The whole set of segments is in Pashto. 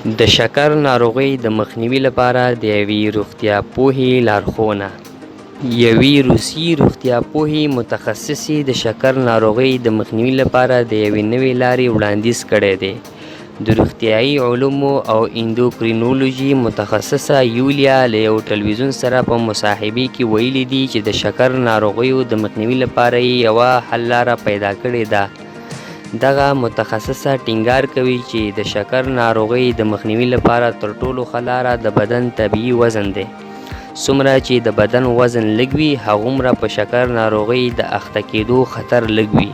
د شکر ناروغۍ د مخنیوي لپاره د یوې روغتیا پوهې لارښوونه. یوې روسي روغتیا پوهې متخصصې د شکر ناروغۍ د مخنیوي لپاره د یوې نوې لارې وړاندیز کړی دی. د روغتیایي علومو او اندوکرینولوژي متخصصه یولیا له یو ټلویزیون سره په مصاحبې کې ویلي دي چې د شکر ناروغیو د مخنیوي لپاره یې یوه حل لاره پیدا کړې ده. دغه متخصصه ټینګار کوي چې د شکر ناروغۍ د مخنیوي لپاره تر ټولو ښه لاره د بدن طبیعي وزن دی. څومره چې د بدن وزن لږ وي هغومره په شکر ناروغۍ د اخته کېدو خطر لږ وي.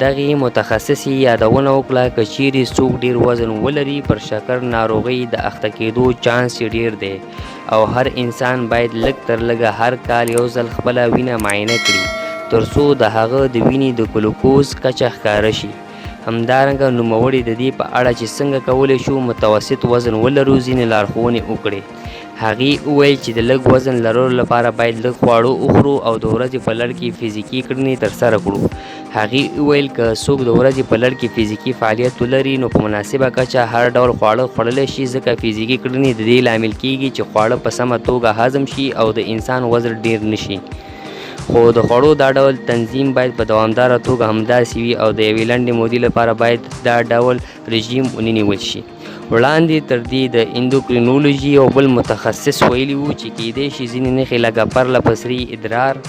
دغې متخصصې یادونه وکړه که چیرې څوک ډیر وزن ولري پر شکر ناروغۍ د اخته کېدو چانس یې ډیر دی او هر انسان باید لږ تر لږه هر کال یو ځل خپله وینه معاینه کړي ترڅو د هغه د وینې د ګلوکوز کچه ښکاره شي. همدارنګه نوموړي د دې په اړه چې څنګه کولی شو متوسط وزن ولرو ځینې لارښوونې وکړې. هغې وویل چې د لږ وزن لرلو لپاره باید لږ خواړه وخورو او د ورځې په لړ کې فزیکي کړنې ترسره کړو. هغې وویل که څوک د ورځې په لړ کې فزیکي فعالیت ولري نو په مناسبه کچه هر ډول خواړه خوړلی شي ځکه فزیکي کړنې د دې لامل کیږي چې خواړه په سمه توګه هضم شي او د انسان وزن ډیر نشي. خو د خوړو دا ډول تنظیم باید په دوامداره توګه همداسې وي او د یوې لنډې مودې لپاره باید دا ډول رژیم ونیول شي. وړاندې تر دې د اندوکرینولوژي یو بل متخصص ویلي وو چې کیدای شي ځینې نښې لکه پرله پسري ادرار،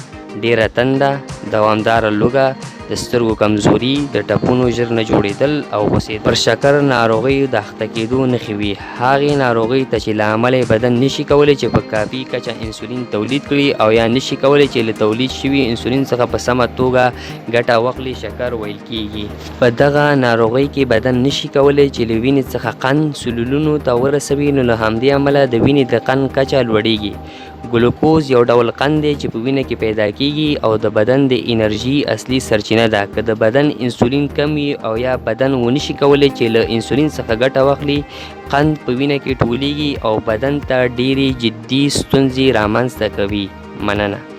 ډیره تنده، دوامداره لوږه، د سترګو کمزوري، د ټپونو ژر نه جوړېدل او غوسېدل پر شکر ناروغیو د اخته کېدو نښې وي. هغې ناروغۍ ته چې له امله یې بدن نشي کولی چې په کافي کچه انسولین تولید کړي او یا نشي کولی چې له تولید شوي انسولین څخه په سمه توګه ګټه واخلي شکر ویل کیږي. په دغه ناروغۍ کې بدن نشي کولی چې له وینې څخه قند سلولونو ته ورسوي نو له همدې امله د وینې د قند کچه لوړیږي. ګلوکوز یو ډول قند دی چې په وینه کې پیدا کیږي او د بدن د انرژي اصلي سرچینه ده. که د بدن انسولین کم وي او یا بدن ونشي کولی چې له انسولین څخه ګټه واخلي قند په وینه کې ټولیږي او بدن ته ډیرې جدي ستونزې رامنځته کوي. مننه.